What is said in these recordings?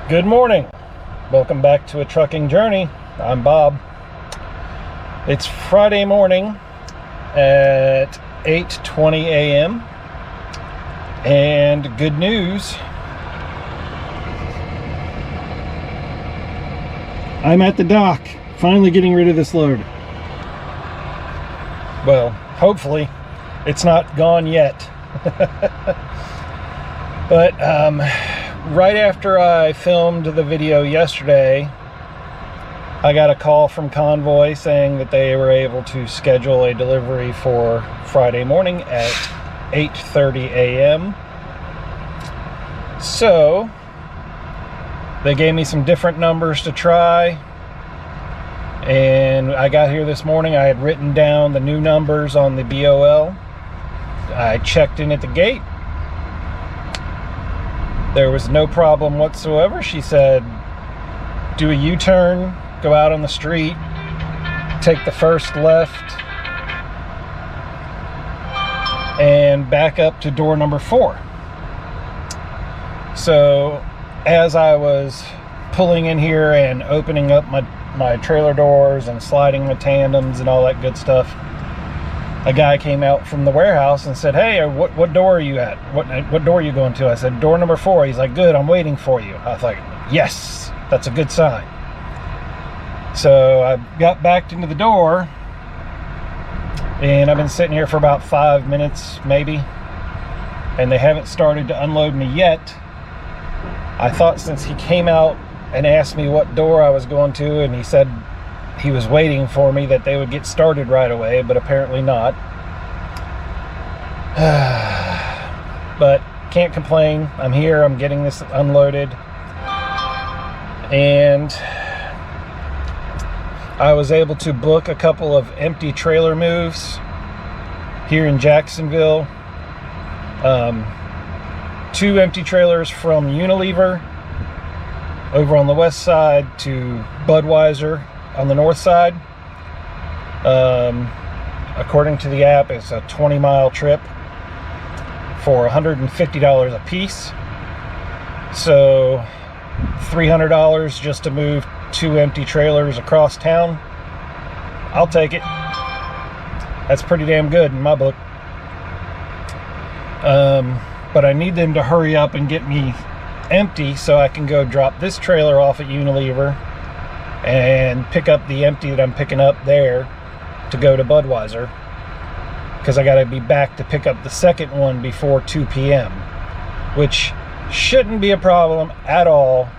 Good morning. Welcome back to A Trucking Journey. I'm Bob. It's Friday morning at 8:20 a.m. and good news. I'm at the dock, finally getting rid of this load. Well, hopefully it's not gone yet. But right after I filmed the video yesterday, I got a call from Convoy saying that they were able to schedule a delivery for Friday morning at 8:30 a.m. So they gave me some different numbers to try, and I got here this morning. I had written down the new numbers on the BOL. I checked in at the gate. There was no problem whatsoever. She said, do a U-turn, go out on the street, take the first left, and back up to door number 4. So as I was pulling in here and opening up my trailer doors and sliding my tandems and all that good stuff, a guy came out from the warehouse and said, hey, what door are you at? What door are you going to? I said, door number 4. He's like, good, I'm waiting for you. I was like, yes, that's a good sign. So I got backed into the door, and I've been sitting here for about 5 minutes maybe, and they haven't started to unload me yet. I thought since he came out and asked me what door I was going to, and he said he was waiting for me, that they would get started right away, but apparently not. But can't complain. I'm here, I'm getting this unloaded, and I was able to book a couple of empty trailer moves here in Jacksonville. 2 empty trailers from Unilever over on the west side to Budweiser on the north side. According to the app, it's a 20-mile trip for $150 a piece. So $300 just to move 2 empty trailers across town. I'll take it. That's pretty damn good in my book. But I need them to hurry up and get me empty so I can go drop this trailer off at Unilever and pick up the empty that I'm picking up there to go to Budweiser, because I got to be back to pick up the second one before 2 p.m., which shouldn't be a problem at all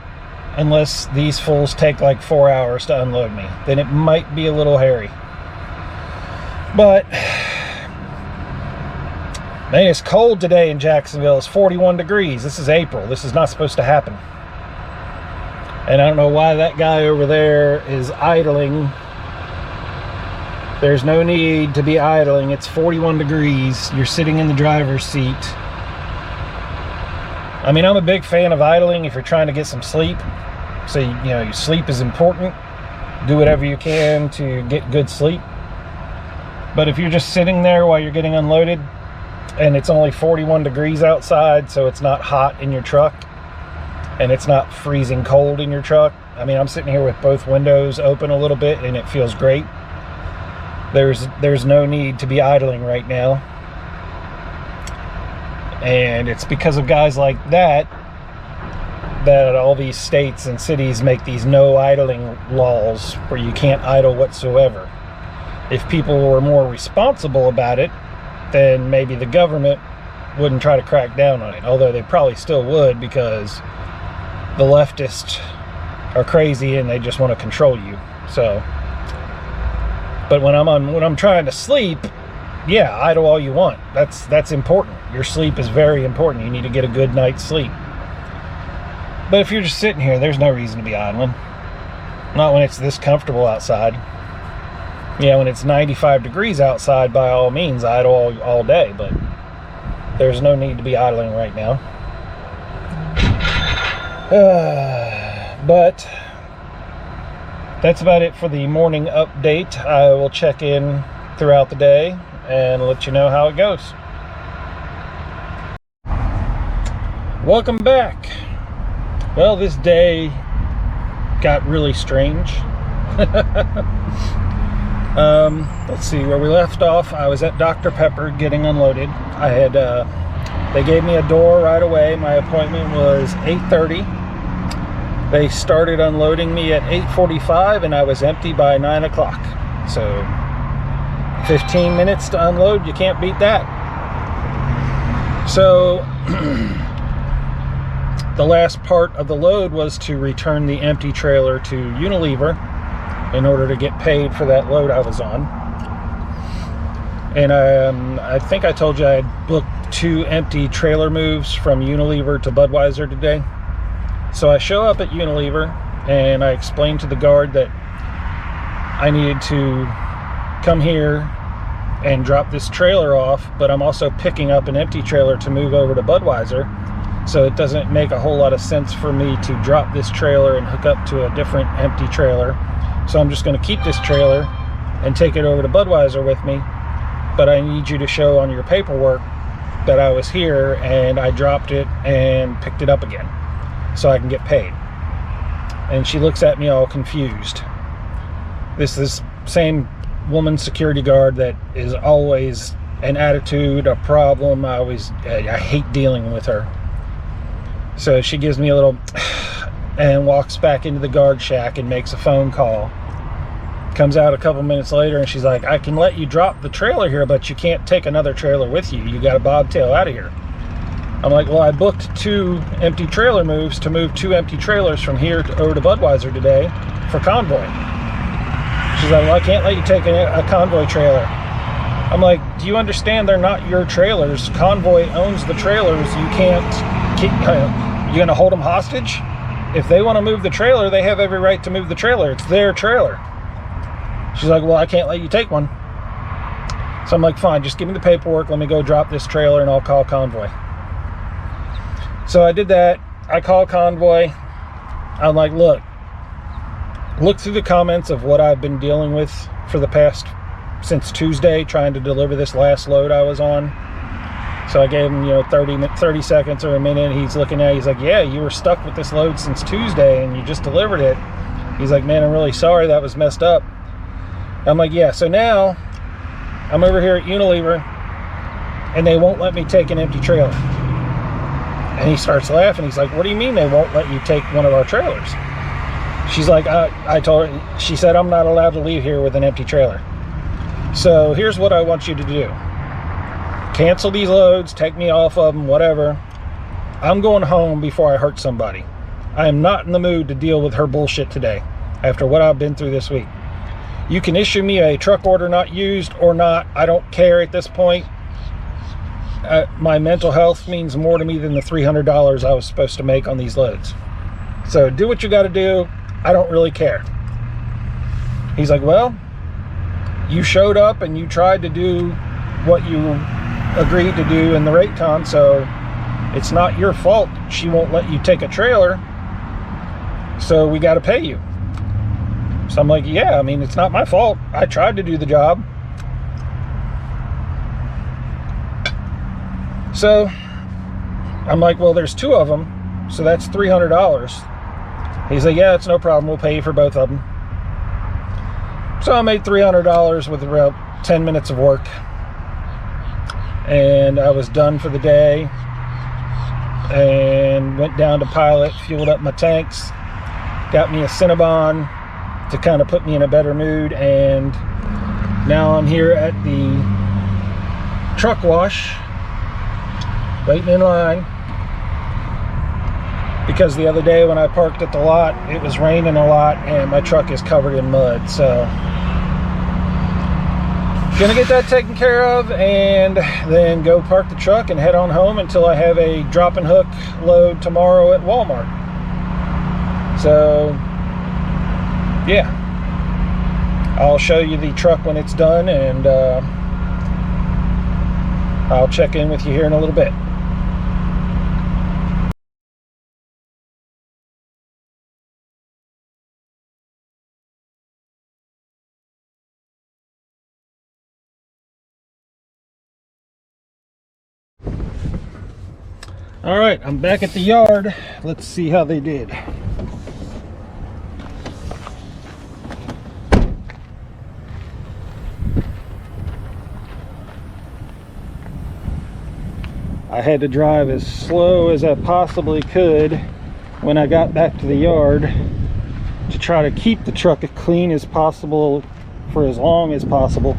unless these fools take like 4 hours to unload me. Then it might be a little hairy. But man, it's cold today in Jacksonville. It's 41 degrees. This is April. This is not supposed to happen. And I don't know why that guy over there is idling. There's no need to be idling. It's 41 degrees. You're sitting in the driver's seat. I mean, I'm a big fan of idling if you're trying to get some sleep. So, your sleep is important. Do whatever you can to get good sleep. But if you're just sitting there while you're getting unloaded, and it's only 41 degrees outside, so it's not hot in your truck, and it's not freezing cold in your truck. I mean, I'm sitting here with both windows open a little bit, and it feels great. There's no need to be idling right now. And it's because of guys like that all these states and cities make these no idling laws where you can't idle whatsoever. If people were more responsible about it, then maybe the government wouldn't try to crack down on it, although they probably still would, because the leftists are crazy and they just want to control you. So, but when I'm trying to sleep, yeah, idle all you want. That's important. Your sleep is very important. You need to get a good night's sleep. But if you're just sitting here, there's no reason to be idling. Not when it's this comfortable outside. Yeah, when it's 95 degrees outside, by all means, idle all day, but there's no need to be idling right now. But that's about it for the morning update. I will check in throughout the day and let you know how it goes. Welcome back. Well, this day got really strange. Let's see where we left off. I was at Dr. Pepper getting unloaded. I had they gave me a door right away. My appointment was 8:30. They started unloading me at 8:45, and I was empty by 9 o'clock. So 15 minutes to unload, you can't beat that. So the last part of the load was to return the empty trailer to Unilever in order to get paid for that load I was on. And I think I told you I had booked 2 empty trailer moves from Unilever to Budweiser today. So I show up at Unilever and I explained to the guard that I needed to come here and drop this trailer off, but I'm also picking up an empty trailer to move over to Budweiser. So it doesn't make a whole lot of sense for me to drop this trailer and hook up to a different empty trailer. So I'm just going to keep this trailer and take it over to Budweiser with me. But I need you to show on your paperwork that I was here and I dropped it and picked it up again so I can get paid. And she looks at me all confused. This same woman security guard that is always an attitude, a problem. I hate dealing with her. So she gives me a little and walks back into the guard shack and makes a phone call. Comes out a couple minutes later and she's like, I can let you drop the trailer here, but you can't take another trailer with you. You got to bobtail out of here. I'm like, well, I booked 2 empty trailer moves to move 2 empty trailers from here over to Budweiser today for Convoy. She's like, well, I can't let you take a Convoy trailer. I'm like, do you understand they're not your trailers? Convoy owns the trailers. You can't keep, you're going to hold them hostage? If they want to move the trailer, they have every right to move the trailer. It's their trailer. She's like, well, I can't let you take one. So I'm like, fine, just give me the paperwork. Let me go drop this trailer and I'll call Convoy. So I did that. I called Convoy. I'm like, look through the comments of what I've been dealing with for the past, since Tuesday, trying to deliver this last load I was on. So I gave him, 30 seconds or a minute. He's looking at it. He's like, yeah, you were stuck with this load since Tuesday and you just delivered it. He's like, man, I'm really sorry. That was messed up. I'm like, yeah. So now I'm over here at Unilever and they won't let me take an empty trailer. And he starts laughing. He's like, what do you mean they won't let you take one of our trailers? She's like, I told her, she said, I'm not allowed to leave here with an empty trailer. So here's what I want you to do. Cancel these loads, take me off of them, whatever. I'm going home before I hurt somebody. I am not in the mood to deal with her bullshit today after what I've been through this week. You can issue me a truck order not used or not. I don't care at this point. My mental health means more to me than the $300 I was supposed to make on these loads. So do what you got to do. I don't really care. He's like, well, you showed up and you tried to do what you agreed to do in the rate con, so it's not your fault she won't let you take a trailer, so we got to pay you. So I'm like, yeah, I mean, it's not my fault. I tried to do the job. So I'm like, well, there's 2 of them, so that's $300. He's like, yeah, it's no problem. We'll pay you for both of them. So I made $300 with about 10 minutes of work. And I was done for the day. And went down to Pilot, fueled up my tanks, got me a Cinnabon to kind of put me in a better mood. And now I'm here at the truck wash, waiting in line. Because the other day when I parked at the lot, it was raining a lot and my truck is covered in mud. So gonna get that taken care of and then go park the truck and head on home until I have a drop and hook load tomorrow at Walmart. So yeah, I'll show you the truck when it's done, and I'll check in with you here in a little bit. All right, I'm back at the yard. Let's see how they did. I had to drive as slow as I possibly could when I got back to the yard to try to keep the truck as clean as possible for as long as possible,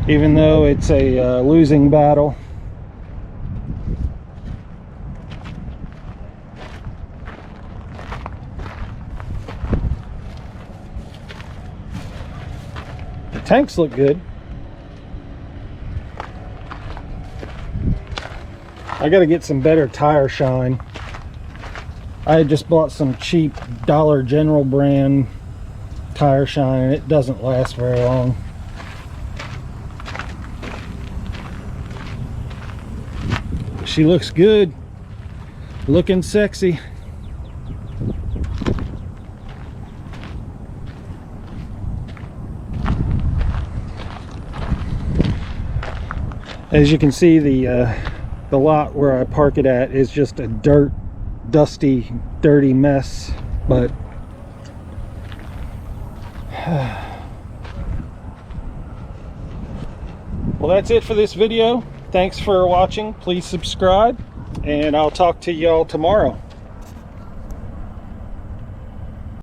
even though it's a losing battle. The tanks look good. I gotta get some better tire shine. I had just bought some cheap Dollar General brand tire shine and it doesn't last very long. She looks good, looking sexy. As you can see, the lot where I park it at is just a dusty, dirty mess, but well, that's it for this video. Thanks for watching. Please subscribe, and I'll talk to y'all tomorrow.